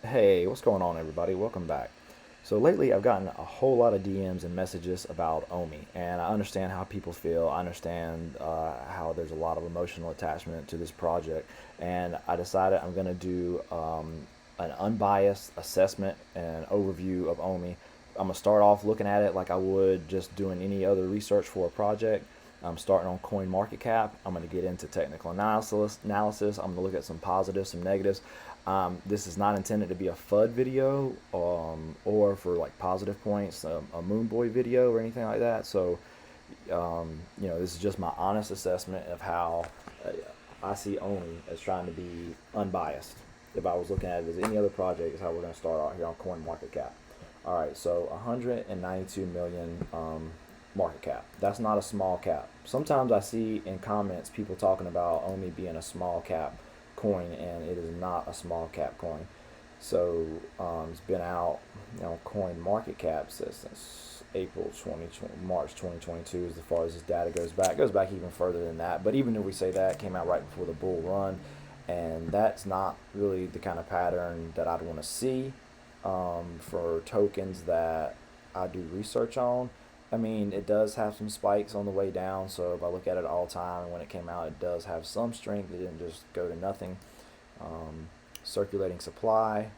Hey, what's going on, everybody? Welcome back. So lately, I've gotten a whole lot of DMs and messages about Omi, and I understand how people feel. I understand how there's a lot of emotional attachment to this project, and I decided I'm going to do an unbiased assessment and overview of Omi. I'm gonna start off looking at it like I would just doing any other research for a project. I'm starting on CoinMarketCap. I'm going to get into technical analysis. I'm going to look at some positives, some negatives. This is not intended to be a FUD video or for like positive points, a Moon Boy video or anything like that. So, this is just my honest assessment of how uh, I see Omi as trying to be unbiased. If I was looking at it as any other project, is how we're going to start out here on CoinMarketCap. All right, so 192 million market cap. That's not a small cap. Sometimes I see in comments people talking about Omi being a small cap coin, and it is not a small cap coin. So it's been out, coin market cap since April 2020, March 2022, as far as this data goes back. It goes back even further than that. But even if we say that, it came out right before the bull run, and that's not really the kind of pattern that I'd want to see for tokens that I do research on. I mean, it does have some spikes on the way down. So if I look at it all time, and when it came out, it does have some strength. It didn't just go to nothing. Um, Circulating supply,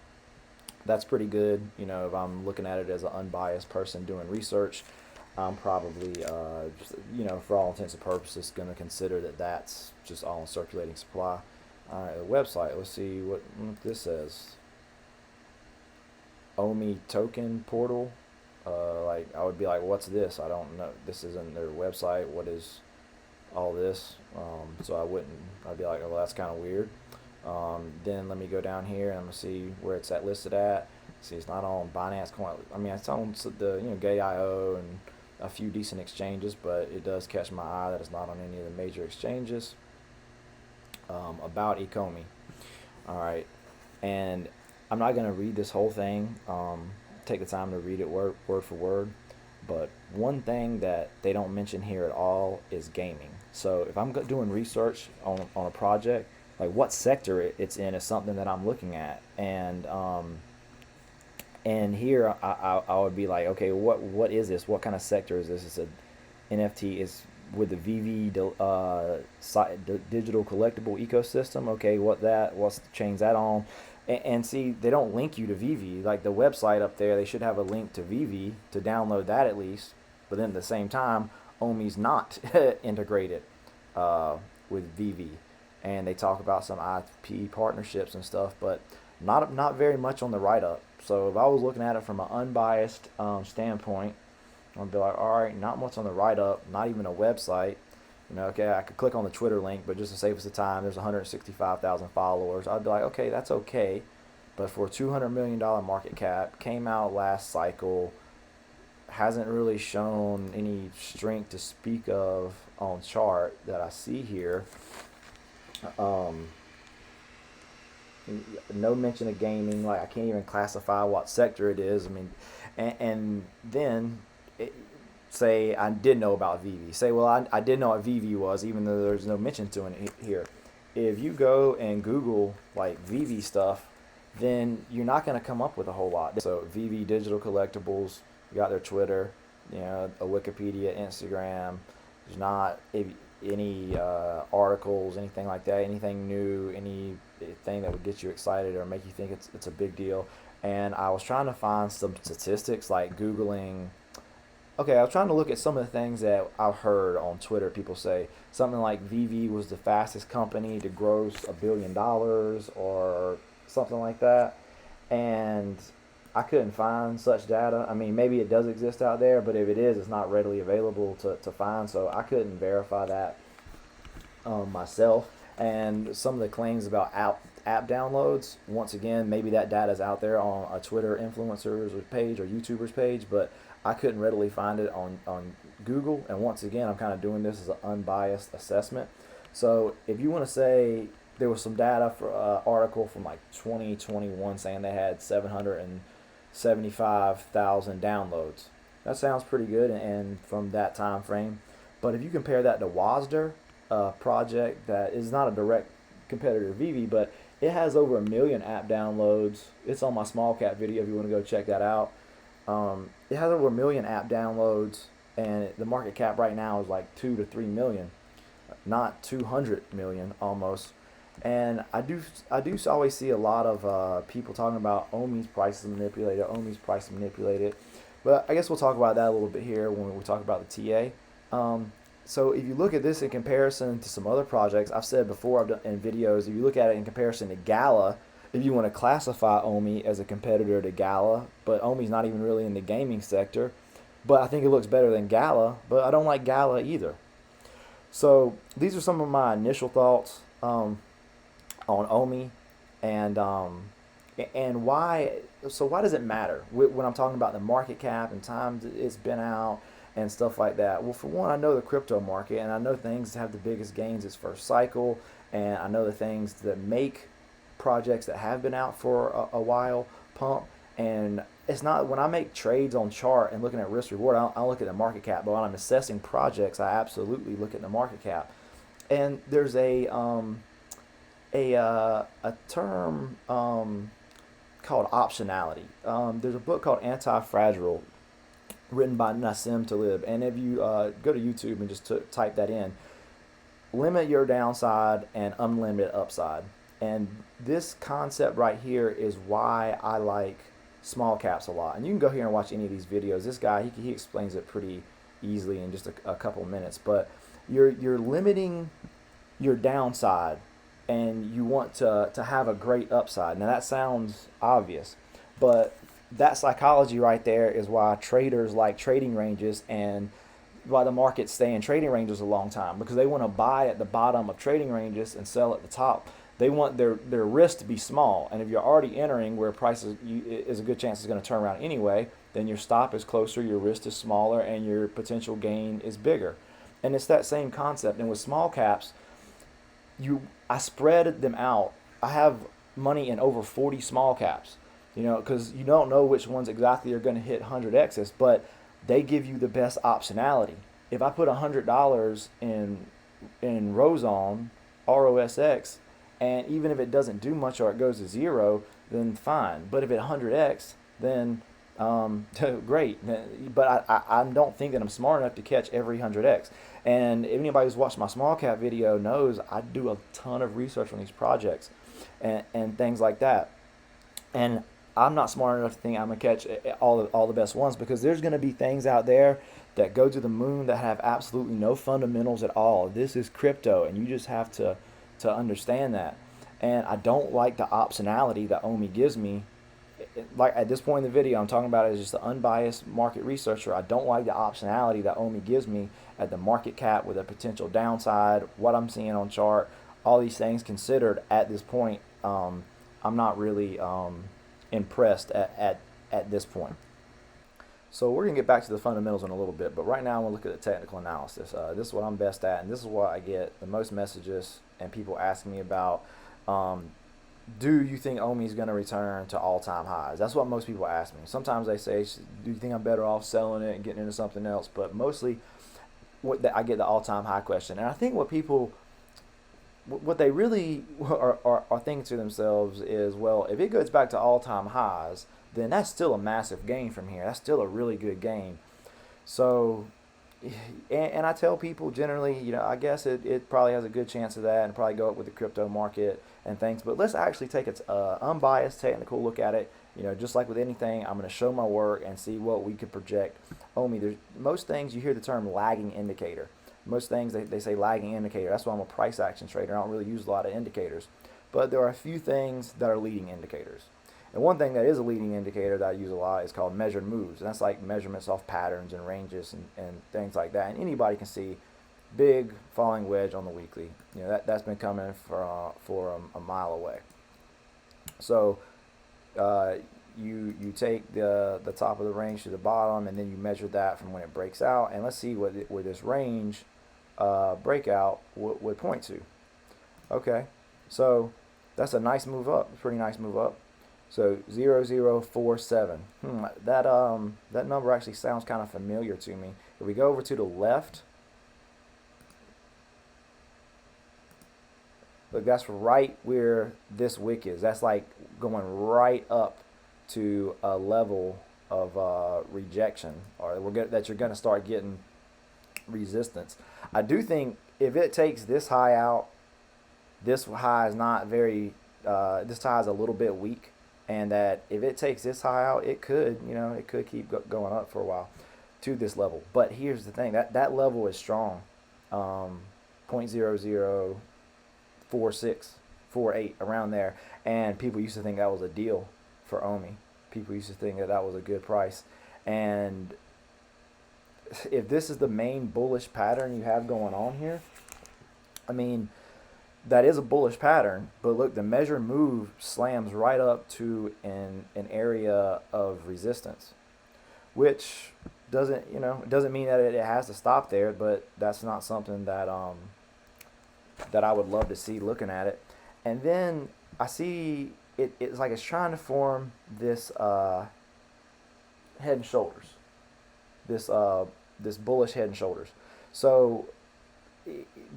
that's pretty good. If I'm looking at it as an unbiased person doing research, I'm probably, for all intents and purposes, going to consider that that's just all in circulating supply. All right, the website. Let's see what this says. Omi Token portal. Like I would be like, what's this? I don't know. This isn't their website. What is all this? So I wouldn't. I'd be like, oh, well, that's kind of weird. Then let me go down here and I'm gonna see where it's at listed at. See, it's not on Binance Coin. I mean, it's on the Gay.io and a few decent exchanges, but it does catch my eye that it's not on any of the major exchanges. About Ecomi. All right, and I'm not gonna read this whole thing. Take the time to read it word for word. But one thing that they don't mention here at all is gaming. So if I'm doing research on a project, like what sector it's in is something that I'm looking at, and here I would be like, okay, what is this? What kind of sector is this? It's a NFT is with the Veve digital collectible ecosystem. Okay, what's chains that on? And see, they don't link you to Veve. Like the website up there, they should have a link to Veve to download that at least. But then at the same time, Omi's not integrated with Veve, and they talk about some IP partnerships and stuff, but not very much on the write up. So if I was looking at it from an unbiased standpoint, I'd be like, all right, not much on the write up, not even a website. Okay, I could click on the Twitter link, but just to save us the time, there's 165,000 followers. I'd be like, okay, that's okay. But for a $200 million market cap, came out last cycle, hasn't really shown any strength to speak of on chart that I see here. Um, no mention of gaming. Like I can't even classify what sector it is. I mean, and then it, say I did know about Veve. Say, well, I did know what Veve was, even though there's no mention to it here. If you go and Google like Veve stuff, then you're not going to come up with a whole lot. So Veve Digital Collectibles, you got their Twitter, a Wikipedia, Instagram. There's not any articles, anything like that, anything new, anything that would get you excited or make you think it's a big deal. And I was trying to find some statistics, like Googling. Okay, I was trying to look at some of the things that I've heard on Twitter. People say something like Veve was the fastest company to gross $1 billion or something like that. And I couldn't find such data. I mean, maybe it does exist out there, but if it is, it's not readily available to find. So I couldn't verify that myself. And some of the claims about app downloads, once again, maybe that data is out there on a Twitter influencers page or YouTubers page, but I couldn't readily find it on Google. And once again, I'm kind of doing this as an unbiased assessment. So if you want to say there was some data for article from like 2021 saying they had 775,000 downloads. That sounds pretty good, and from that time frame. But if you compare that to WASDR, project that is not a direct competitor to Veve, but It has over 1 million app downloads. It's on my small cap video if you want to go check that out. It has over 1 million app downloads, and the market cap right now is like 2 to 3 million, not 200 million almost. And I do always see a lot of people talking about Omi's price is manipulated, Omi's price is manipulated. But I guess we'll talk about that a little bit here when we talk about the TA. So if you look at this in comparison to some other projects, I've said before I've done in videos, if you look at it in comparison to Gala, if you want to classify Omi as a competitor to Gala, but Omi's not even really in the gaming sector, but I think it looks better than Gala, but I don't like Gala either. So these are some of my initial thoughts on Omi, and why. So why does it matter when I'm talking about the market cap and times it's been out and stuff like that? Well, for one, I know the crypto market, and I know things that have the biggest gains its first cycle, and I know the things that make projects that have been out for a while pump. And it's not when I make trades on chart and looking at risk reward, I look at the market cap. But when I'm assessing projects, I absolutely look at the market cap. And there's a term called optionality. There's a book called Anti-Fragile, written by Nassim Taleb. And if you go to YouTube and just type that in, limit your downside and unlimited upside. And this concept right here is why I like small caps a lot. And you can go here and watch any of these videos. This guy, he explains it pretty easily in just a couple of minutes. But you're limiting your downside, and you want to have a great upside. Now that sounds obvious, but that psychology right there is why traders like trading ranges, and why the markets stay in trading ranges a long time, because they want to buy at the bottom of trading ranges and sell at the top. They want their risk to be small, and if you're already entering where prices is a good chance it's going to turn around anyway, then your stop is closer, your risk is smaller, and your potential gain is bigger. And it's that same concept. And with small caps, I spread them out. I have money in over 40 small caps, because you don't know which ones exactly are going to hit 100x's, but they give you the best optionality. If I put $100 in Rozon, ROSX, and even if it doesn't do much or it goes to zero, then fine. But if it 100x, then great. But I don't think that I'm smart enough to catch every 100x. And if anybody who's watched my small cap video knows I do a ton of research on these projects and things like that. And I'm not smart enough to think I'm going to catch all the best ones, because there's going to be things out there that go to the moon that have absolutely no fundamentals at all. This is crypto, and you just have to understand that. And I don't like the optionality that Omi gives me. Like at this point in the video, I'm talking about it as just an unbiased market researcher. I don't like the optionality that Omi gives me at the market cap with a potential downside, what I'm seeing on chart, all these things considered at this point. I'm not really impressed at this point. So we're going to get back to the fundamentals in a little bit, but right now I'm going to look at the technical analysis. This is what I'm best at, and this is what I get the most messages and people asking me about. Do you think Omi is going to return to all-time highs? That's what most people ask me. Sometimes they say, do you think I'm better off selling it and getting into something else? But mostly I get the all-time high question. And I think what they really are thinking to themselves is, well, if it goes back to all-time highs, then that's still a massive gain from here. That's still a really good gain. So, and I tell people generally, I guess it probably has a good chance of that, and probably go up with the crypto market and things. But let's actually take an unbiased technical look at it. Just like with anything, I'm going to show my work and see what we could project. Omi, there's most things you hear the term lagging indicator. Most things they say lagging indicator. That's why I'm a price action trader. I don't really use a lot of indicators. But there are a few things that are leading indicators. And one thing that is a leading indicator that I use a lot is called measured moves. And that's like measurements off patterns and ranges and things like that. And anybody can see big falling wedge on the weekly. That's been coming for a mile away. So you take the top of the range to the bottom, and then you measure that from when it breaks out. And let's see where this range breakout would point to. Okay, so that's a nice move up. Pretty nice move up. So 0047. That number actually sounds kind of familiar to me. If we go over to the left, Look, that's right where this wick is. That's like going right up to a level of rejection, or that you're going to start getting resistance. I do think if it takes this high out, this high is not very. This high is a little bit weak, and that if it takes this high out, it could, it could keep going up for a while to this level. But here's the thing: that level is strong. 0.004648 around there, and people used to think that was a deal for Omi. People used to think that that was a good price, and if this is the main bullish pattern you have going on here, I mean, that is a bullish pattern, but look, the measured move slams right up to an area of resistance, which doesn't mean that it has to stop there, but that's not something that that I would love to see looking at it. And then I see it's like it's trying to form this head and shoulders, this bullish head and shoulders. So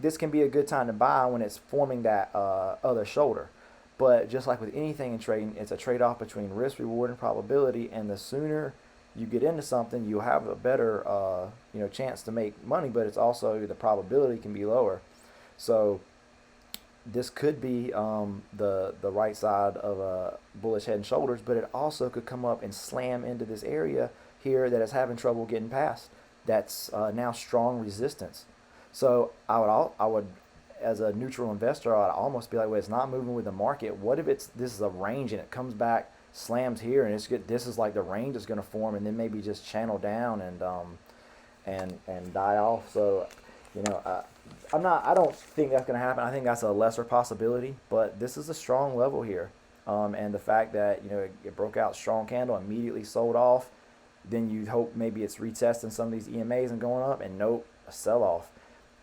this can be a good time to buy when it's forming that other shoulder. But just like with anything in trading, it's a trade-off between risk, reward, and probability. And the sooner you get into something, you'll have a better chance to make money. But it's also the probability can be lower. So this could be the right side of a bullish head and shoulders, but it also could come up and slam into this area here that is having trouble getting past. That's now strong resistance. So I would, as a neutral investor, I'd almost be like, well, it's not moving with the market. What if this is a range and it comes back, slams here, and this is like the range that's going to form, and then maybe just channel down and die off. So, I don't think that's going to happen. I think that's a lesser possibility, but this is a strong level here, and the fact that it broke out strong candle, immediately sold off. Then you'd hope maybe it's retesting some of these EMAs and going up, and nope, a sell-off.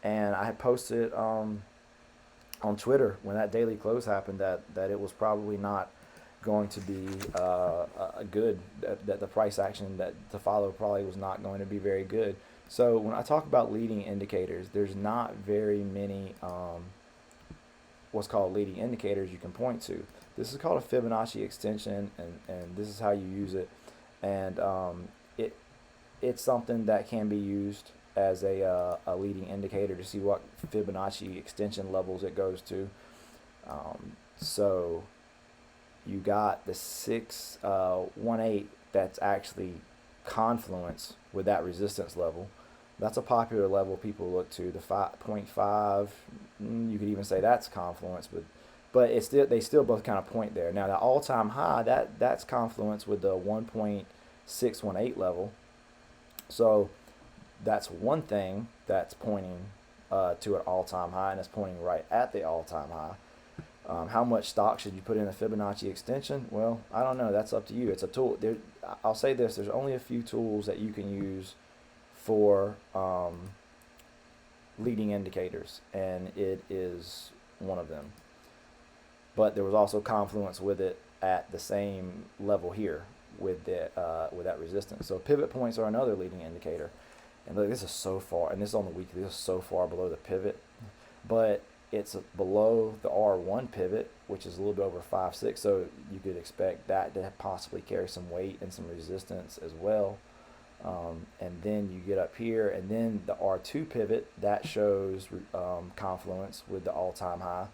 And I had posted on Twitter when that daily close happened that it was probably not going to be good, that the price action that to follow probably was not going to be very good. So when I talk about leading indicators, there's not very many what's called leading indicators you can point to. This is called a Fibonacci extension, and this is how you use it. And it's something that can be used as a leading indicator to see what Fibonacci extension levels it goes to. So you got the 618 that's actually confluence with that resistance level. That's a popular level people look to. The 5.5, you could even say that's confluence, but it's still, they still both kind of point there. Now the all-time high, that's confluence with the 1.618 level. So that's one thing that's pointing to an all-time high, and it's pointing right at the all-time high. How much stock should you put in a Fibonacci extension? Well, I don't know. That's up to you. It's a tool. I'll say this. There's only a few tools that you can use for leading indicators, and it is one of them. But there was also confluence with it at the same level here with that resistance. So pivot points are another leading indicator. And look, this is so far, and this is on the weekly, this is so far below the pivot, but it's below the R1 pivot, which is a little bit over 5.6, so you could expect that to possibly carry some weight and some resistance as well. And then you get up here, and then the R2 pivot, that shows confluence with the all-time high.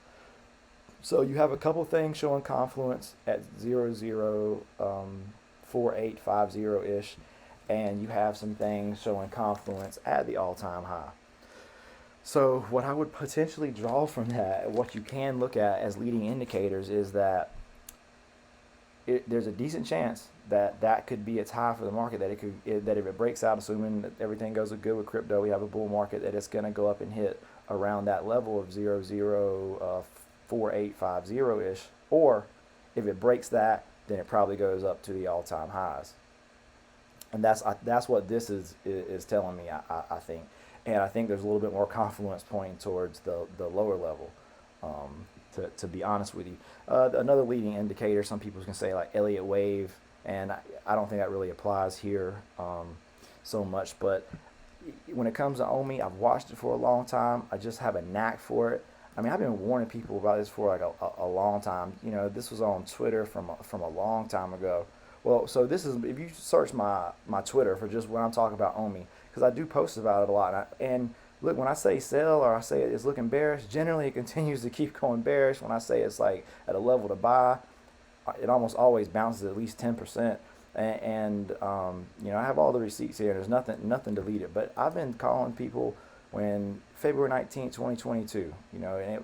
So you have a couple things showing confluence at 0.04850-ish, and you have some things showing confluence at the all-time high. So what I would potentially draw from that, what you can look at as leading indicators, is that there's a decent chance that could be its high for the market, that that if it breaks out, assuming that everything goes good with crypto, we have a bull market, that it's going to go up and hit around that level of 0.04850-ish, or if it breaks that, then it probably goes up to the all-time highs. And that's what this is telling me, I think. And I think there's a little bit more confluence pointing towards the lower level, to be honest with you. Another leading indicator, some people can say like Elliott wave, and I don't think that really applies here so much. But when it comes to Omi, I've watched it for a long time. I just have a knack for it. I mean, I've been warning people about this for like a long time. You know, this was on Twitter from a long time ago. Well, so this is if you search my Twitter for just when I'm talking about Omi, because I do post about it a lot. And look, when I say sell or I say it's looking bearish, generally it continues to keep going bearish. When I say it's like at a level to buy, it almost always bounces at least 10%. And you know, I have all the receipts here. There's nothing deleted. But I've been calling people when February 19th, 2022, you know, and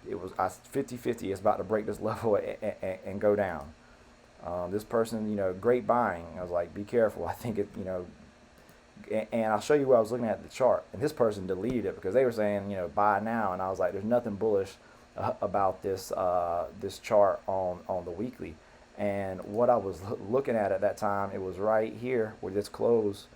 it was 50-50. It's about to break this level and go down. This person, you know, great buying. I was like, be careful. I think it, you know, and I'll show you where I was looking at the chart. And this person deleted it because they were saying, you know, buy now. And I was like, there's nothing bullish about this this chart on the weekly. And what I was looking at that time, it was right here where this closed.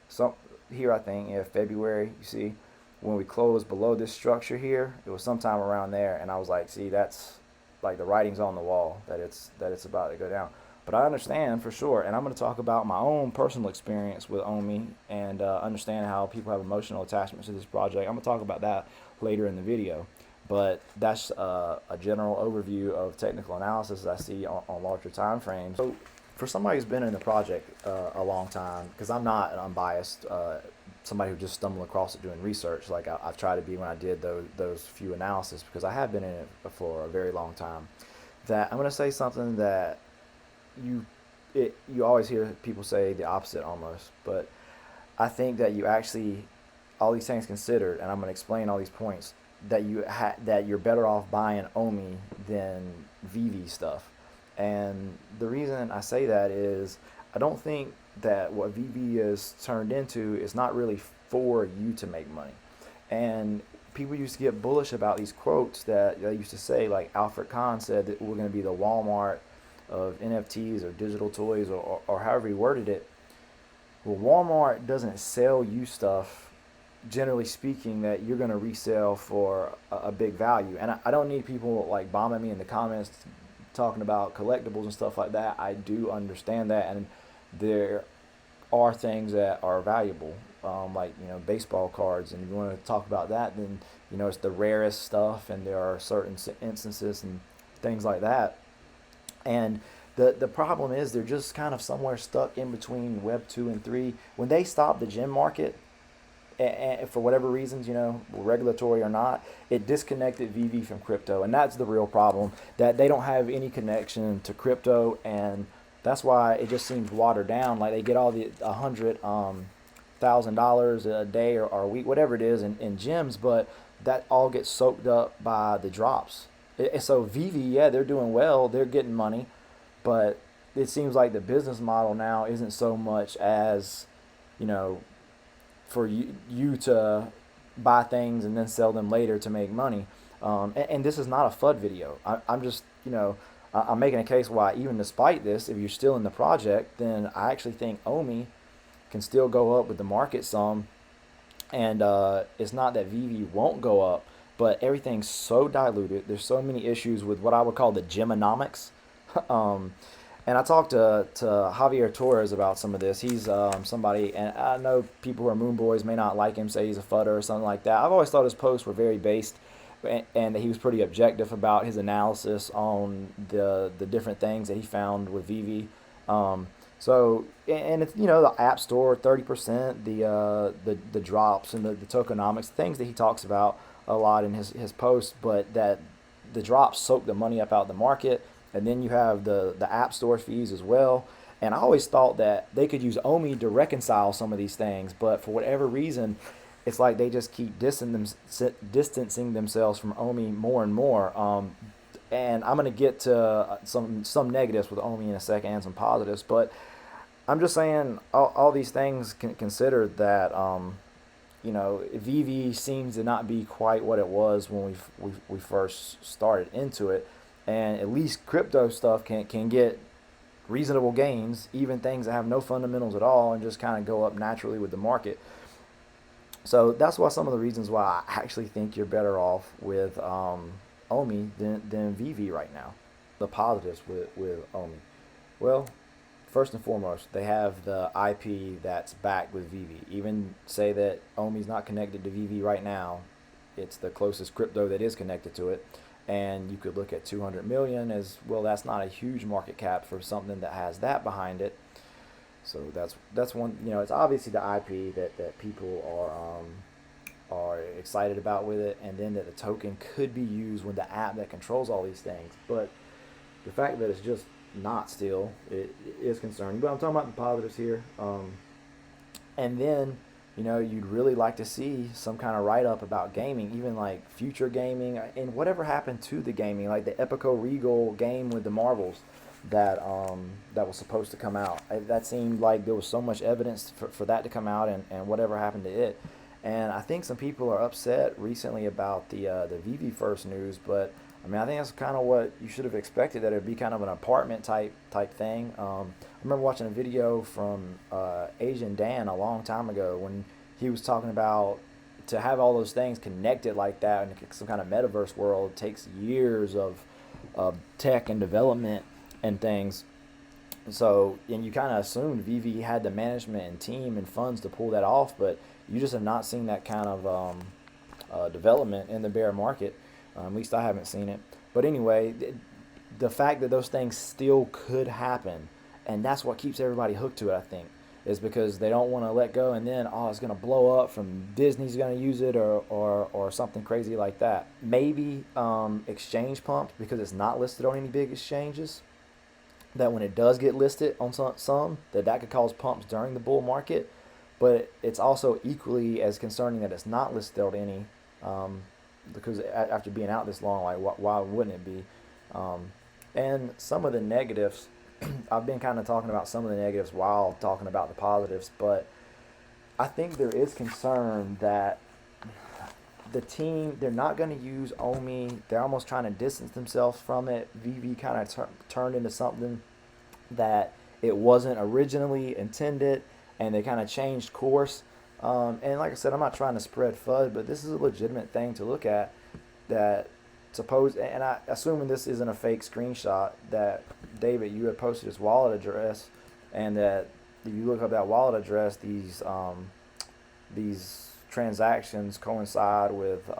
Some here, I think, in February. You see, when we closed below this structure here, it was sometime around there. And I was like, see, that's like the writing's on the wall that it's about to go down. But I understand for sure, and I'm going to talk about my own personal experience with Omi and understand how people have emotional attachments to this project. I'm going to talk about that later in the video. But that's a general overview of technical analysis that I see on larger time frames. So for somebody who's been in the project a long time, because I'm not an unbiased, somebody who just stumbled across it doing research like I've tried to be when I did those few analysis, because I have been in it for a very long time, that I'm going to say something that you always hear people say the opposite almost, but I think that you actually, all these things considered, and I'm going to explain all these points, that you're better off buying Omi than Veve stuff. And the reason I say that is I don't think that what Veve is turned into is not really for you to make money. And people used to get bullish about these quotes that they used to say, like Alfred Kahn said that we're going to be the Walmart of NFTs or digital toys, or however he worded it. Well, Walmart doesn't sell you stuff, generally speaking, that you're going to resell for a big value. And I don't need people like bombing me in the comments talking about collectibles and stuff like that. I do understand that, and there are things that are valuable, like, you know, baseball cards. And if you want to talk about that, then, you know, it's the rarest stuff, and there are certain instances and things like that. And the problem is they're just kind of somewhere stuck in between Web 2 and 3. When they stop the gem market, and for whatever reasons, you know, regulatory or not, it disconnected Veve from crypto. And that's the real problem, that they don't have any connection to crypto. And that's why it just seems watered down. Like they get all the $100,000 a day or a week, whatever it is, in gems, but that all gets soaked up by the drops. So Veve, yeah, they're doing well, they're getting money, but it seems like the business model now isn't so much as, you know, for you to buy things and then sell them later to make money. And this is not a FUD video. I'm just, you know, I'm making a case why, even despite this, if you're still in the project, then I actually think Omi can still go up with the market some. And it's not that Veve won't go up, but everything's so diluted. There's so many issues with what I would call the gemonomics. And I talked to Javier Torres about some of this. He's somebody, and I know people who are moon boys may not like him, say he's a fudder or something like that. I've always thought his posts were very based, and that he was pretty objective about his analysis on the different things that he found with Veve. So, and it's, you know, the App Store, 30%, the drops and the tokenomics, things that he talks about a lot in his posts, but that the drops soak the money up out of the market. And then you have the App Store fees as well. And I always thought that they could use Omi to reconcile some of these things, but for whatever reason, it's like they just keep distancing themselves from Omi more and more. And I'm going to get to some negatives with Omi in a second and some positives, but I'm just saying all these things considered that, you know, Veve seems to not be quite what it was when we first started into it. And at least crypto stuff can get reasonable gains, even things that have no fundamentals at all, and just kind of go up naturally with the market. So that's why some of the reasons why I actually think you're better off with Omi than Veve right now. The positives with Omi. Well, first and foremost, they have the IP that's backed with Veve. Even say that Omi's not connected to Veve right now, it's the closest crypto that is connected to it. And you could look at 200 million as well. That's not a huge market cap for something that has that behind it. So that's one. It's obviously the IP that people are excited about with it, and then that the token could be used with the app that controls all these things. But the fact that it's just not still, it is concerning. But I'm talking about the positives here. And then, you'd really like to see some kind of write-up about gaming, even like future gaming, and whatever happened to the gaming, like the Epico Regal game with the marbles that was supposed to come out. That seemed like there was so much evidence for that to come out, and whatever happened to it. And I think some people are upset recently about the Veve first news, but I mean, I think that's kind of what you should have expected, that it'd be kind of an apartment type thing. I remember watching a video from Asian Dan a long time ago when he was talking about to have all those things connected like that in some kind of metaverse world takes years of tech and development and things. So, and you kind of assumed Veve had the management and team and funds to pull that off, but you just have not seen that kind of development in the bear market. At least I haven't seen it. But anyway, the fact that those things still could happen, and that's what keeps everybody hooked to it, I think, is because they don't want to let go, and then, it's going to blow up from Disney's going to use it or something crazy like that. Maybe exchange pumped because it's not listed on any big exchanges, that when it does get listed on some that could cause pumps during the bull market. But it's also equally as concerning that it's not listed on any, because after being out this long, like why wouldn't it be? And some of the negatives, I've been kind of talking about some of the negatives while talking about the positives, but I think there is concern that the team, they're not going to use Omi. They're almost trying to distance themselves from it. Veve kind of turned into something that it wasn't originally intended, and they kind of changed course. And like I said, I'm not trying to spread FUD, but this is a legitimate thing to look at. That and I assuming this isn't a fake screenshot, that David, you had posted his wallet address, and that if you look up that wallet address, these transactions coincide with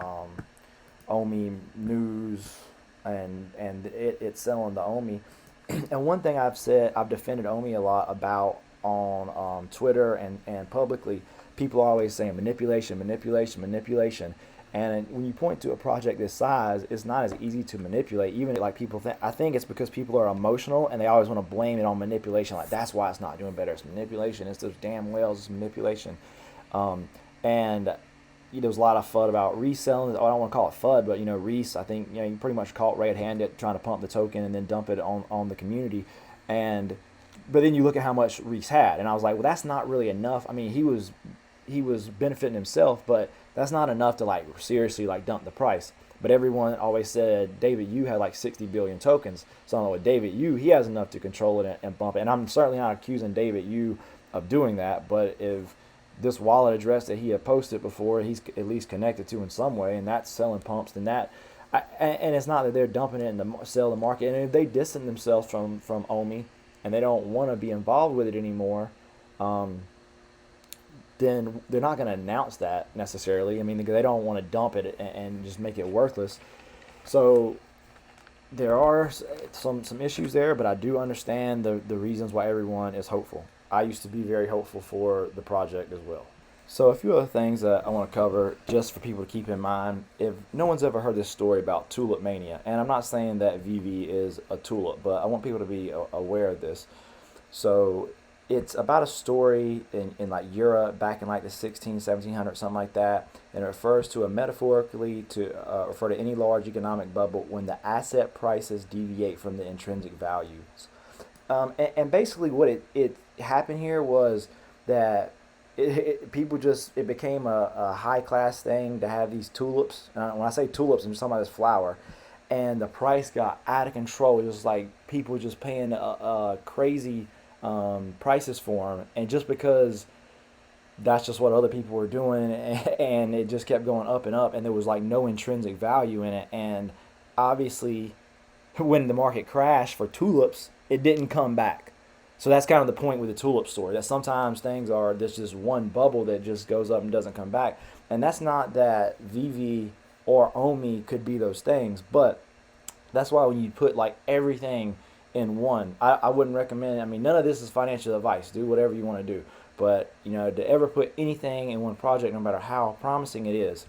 Omi news, and it's selling the Omi. And one thing I've defended Omi a lot about on Twitter and publicly, people are always saying manipulation. And when you point to a project this size, it's not as easy to manipulate. Even like people think, I think it's because people are emotional and they always want to blame it on manipulation. Like, that's why it's not doing better. It's manipulation. It's those damn whales. It's manipulation. And there's a lot of FUD about reselling. I don't want to call it FUD, but Reese, I think you pretty much caught red-handed trying to pump the token and then dump it on the community. But then you look at how much Reese had, and I was like, well, that's not really enough. I mean, he was benefiting himself, but that's not enough to seriously dump the price. But everyone always said David Yu had 60 billion tokens. So I don't know, with David Yu, he has enough to control it and bump it. And I'm certainly not accusing David Yu of doing that, but if this wallet address that he had posted before, he's at least connected to in some way, and that's selling pumps, then and it's not that they're dumping it in the sell the market. And if they distance themselves from Omi and they don't want to be involved with it anymore, then they're not going to announce that necessarily. I mean, they don't want to dump it and just make it worthless. So there are some issues there, but I do understand the reasons why everyone is hopeful. I used to be very hopeful for the project as well. So a few other things that I want to cover just for people to keep in mind. If no one's ever heard this story about tulip mania, and I'm not saying that Veve is a tulip, but I want people to be aware of this. So it's about a story in Europe back in the 1700s, something like that, and it refers to metaphorically to refer to any large economic bubble when the asset prices deviate from the intrinsic values. And basically what it happened here was that it became a high class thing to have these tulips. When I say tulips, I'm just talking about this flower. And the price got out of control. It was like people just paying crazy prices for them, and just because that's just what other people were doing, and it just kept going up and up, and there was no intrinsic value in it. And obviously when the market crashed for tulips, it didn't come back. So that's kind of the point with the tulip story, that sometimes things are, there's just one bubble that just goes up and doesn't come back. And that's not that Veve or Omi could be those things. But that's why when you put like everything in one, I wouldn't recommend. I mean, none of this is financial advice. Do whatever you want to do, but to ever put anything in one project, no matter how promising it is,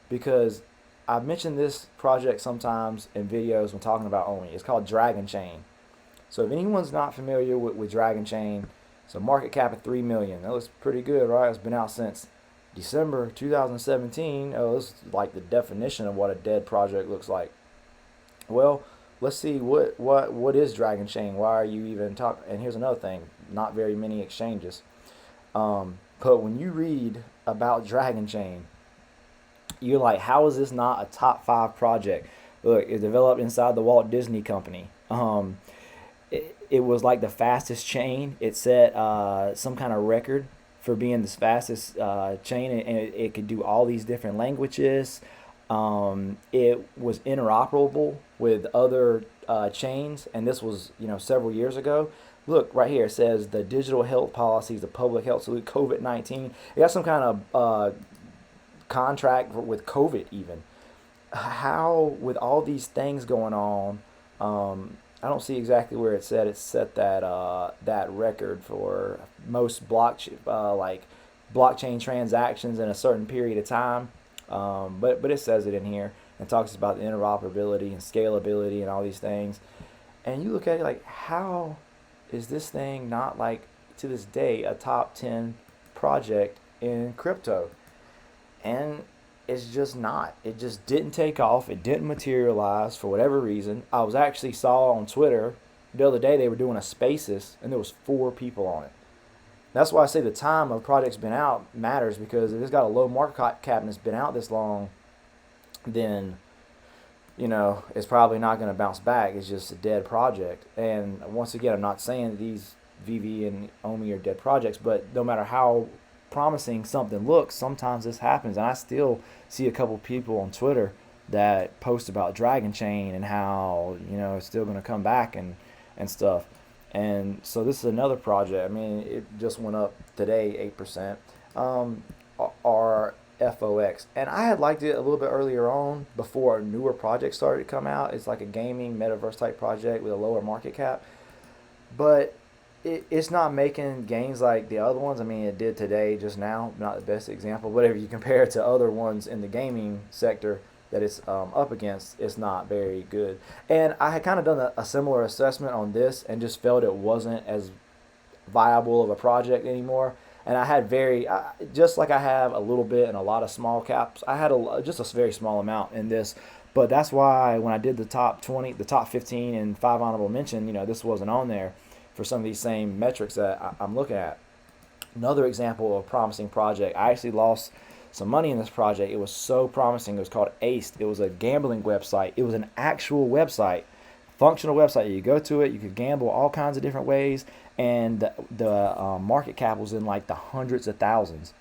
because I've mentioned this project sometimes in videos when talking about Omi. It's called Dragon Chain. So if anyone's not familiar with Dragon Chain, it's a market cap of 3 million. That looks pretty good, right? It's been out since December 2017. Oh, this is like the definition of what a dead project looks like. Well, let's see what is Dragon Chain. Why are you even talking? And here's another thing: not very many exchanges. But when you read about Dragon Chain, you're like, how is this not a top 5 project? Look, it's developed inside the Walt Disney Company. It was like the fastest chain. It set some kind of record for being the fastest chain, and it could do all these different languages. It was interoperable with other chains, and this was several years ago. Look right here. It says the digital health policies, the public health solution, COVID-19. It got some kind of contract with COVID even. How, with all these things going on, I don't see exactly where it said it set that record for most blockchain transactions in a certain period of time. But it says it in here and talks about the interoperability and scalability and all these things. And you look at it like, how is this thing not, like, to this day, a top 10 project in crypto? And it's just not. It just didn't take off. It didn't materialize for whatever reason. I was actually saw on Twitter the other day they were doing a Spaces and there was 4 people on it. That's why I say the time of project's been out matters, because if it's got a low market cap and it's been out this long, then it's probably not going to bounce back. It's just a dead project. And once again, I'm not saying that these Veve and Omi are dead projects, but no matter how promising something looks, sometimes this happens. And I still see a couple people on Twitter that post about Dragon Chain and how it's still going to come back and stuff. And so this is another project. I mean, it just went up today 8%. RFOX, and I had liked it a little bit earlier on before newer projects started to come out. It's like a gaming metaverse type project with a lower market cap, but it's not making gains like the other ones. I mean, it did today just now, not the best example, but if you compare it to other ones in the gaming sector that it's up against, it's not very good. And I had kind of done a similar assessment on this and just felt it wasn't as viable of a project anymore. And I had just like I have a little bit in a lot of small caps, I had just a very small amount in this. But that's why when I did the top 20, the top 15 and 5 honorable mention, this wasn't on there for some of these same metrics that I'm looking at. Another example of a promising project, I actually lost some money in this project. It was so promising. It was called ACE. It was a gambling website. It was an actual website, functional website. You go to it, you could gamble all kinds of different ways, and the market cap was in like the hundreds of thousands.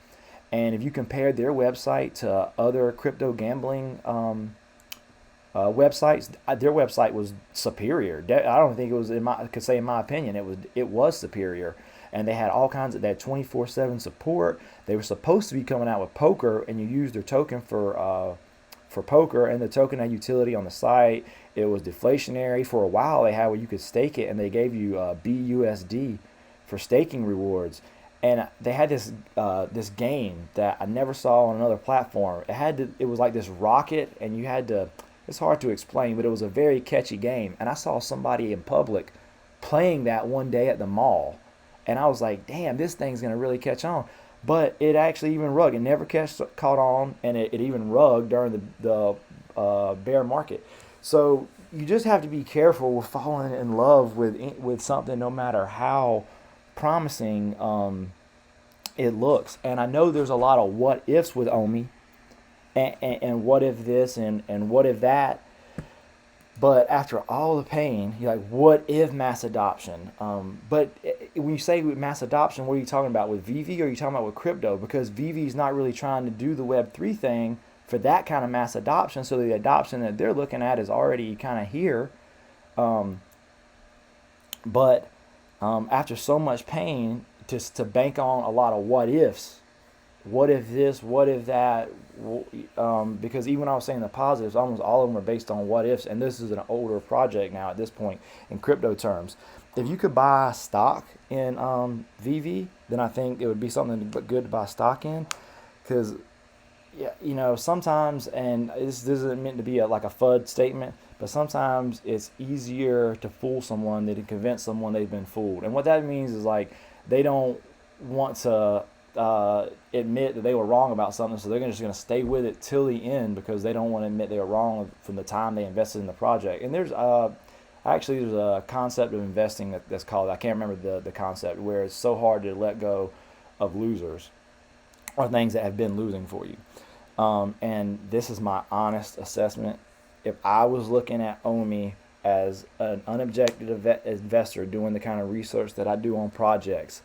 And if you compared their website to other crypto gambling websites, their website was superior. I don't think it was, in my opinion, it was superior. And they had all kinds of, they had 24/7 support. They were supposed to be coming out with poker, and you used their token for poker, and the token had utility on the site. It was deflationary. For a while they had where you could stake it, and they gave you BUSD for staking rewards. And they had this game that I never saw on another platform. It was like this rocket, and you had to, it's hard to explain, but it was a very catchy game. And I saw somebody in public playing that one day at the mall, and I was like, damn, this thing's gonna really catch on. But it actually even rugged. It never caught on, and it even rugged during the bear market. So you just have to be careful with falling in love with something, no matter how promising it looks. And I know there's a lot of what ifs with Omi, and what if this and what if that. But after all the pain, you're like, what if mass adoption? But when you say with mass adoption, what are you talking about? With Veve, or are you talking about with crypto? Because Veve is not really trying to do the Web3 thing for that kind of mass adoption. So the adoption that they're looking at is already kind of here. But after so much pain, to bank on a lot of what ifs what if this, what if that, because even when I was saying the positives, almost all of them are based on what ifs, and this is an older project now at this point in crypto terms. If you could buy stock in Veve, then I think it would be something good to buy stock in, because yeah, you know, sometimes, and this isn't meant to be like a FUD statement, but sometimes it's easier to fool someone than to convince someone they've been fooled. And what that means is like they don't want to admit that they were wrong about something, so they're just going to stay with it till the end because they don't want to admit they were wrong from the time they invested in the project. And there's actually there's a concept of investing that's called, I can't remember the concept, where it's so hard to let go of losers or things that have been losing for you. And this is my honest assessment. If I was looking at Omi as an unobjective investor doing the kind of research that I do on projects,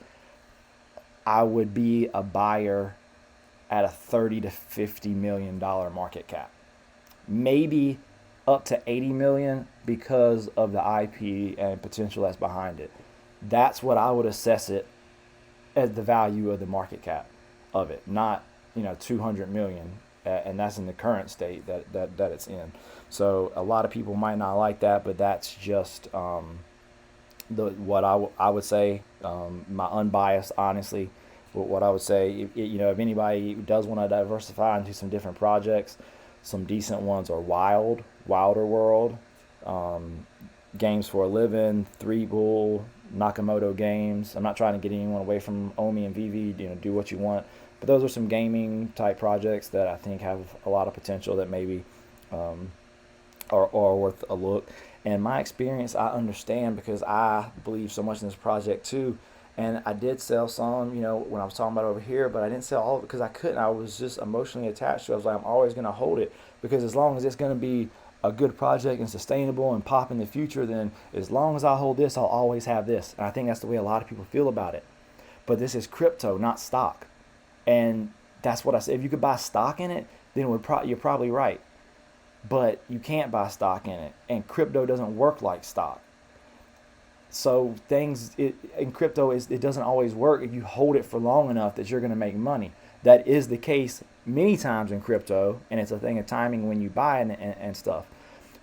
I would be a buyer at a $30 to $50 million market cap. Maybe up to 80 million because of the IP and potential that's behind it. That's what I would assess it as, the value of the market cap of it, not 200 million, and that's in the current state that it's in. So a lot of people might not like that, but that's just what I would say, my unbiased, honestly, what I would say. If anybody does want to diversify into some different projects, some decent ones are Wilder World, Games for a Living, 3 Bull, Nakamoto Games. I'm not trying to get anyone away from Omi and Veve. Do what you want, but those are some gaming type projects that I think have a lot of potential that maybe are worth a look. And my experience, I understand because I believe so much in this project too. And I did sell some, when I was talking about over here, but I didn't sell all of it because I couldn't. I was just emotionally attached to it. I was like, I'm always going to hold it because as long as it's going to be a good project and sustainable and pop in the future, then as long as I hold this, I'll always have this. And I think that's the way a lot of people feel about it. But this is crypto, not stock. And that's what I said. If you could buy stock in it, then you're probably right. But you can't buy stock in it. And crypto doesn't work like stock. So in crypto, it doesn't always work if you hold it for long enough that you're going to make money. That is the case many times in crypto, and it's a thing of timing when you buy and stuff.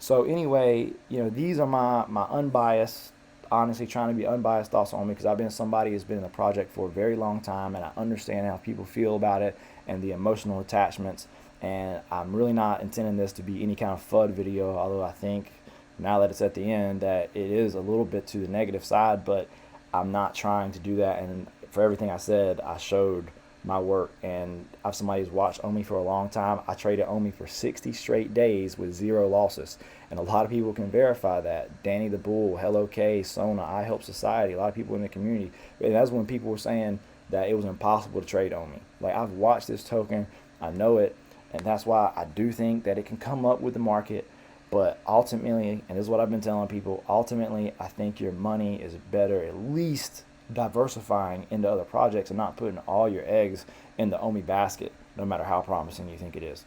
So anyway, these are my unbiased, honestly trying to be unbiased thoughts on me, because I've been somebody who's been in the project for a very long time, and I understand how people feel about it and the emotional attachments. And I'm really not intending this to be any kind of FUD video, although I think now that it's at the end that it is a little bit to the negative side, but I'm not trying to do that. And for everything I said, I showed my work, and I'm somebody who's watched Omi for a long time. I traded Omi for 60 straight days with 0 losses, and a lot of people can verify that. Danny the Bull, Hello K, Sona, I Help Society, a lot of people in the community. And that's when people were saying that it was impossible to trade Omi. Like, I've watched this token, I know it, and that's why I do think that it can come up with the market. But ultimately, and this is what I've been telling people, ultimately I think your money is better at least diversifying into other projects and not putting all your eggs in the Omi basket, no matter how promising you think it is.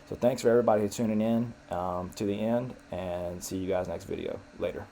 So thanks for everybody who's tuning in to the end, and see you guys next video. Later.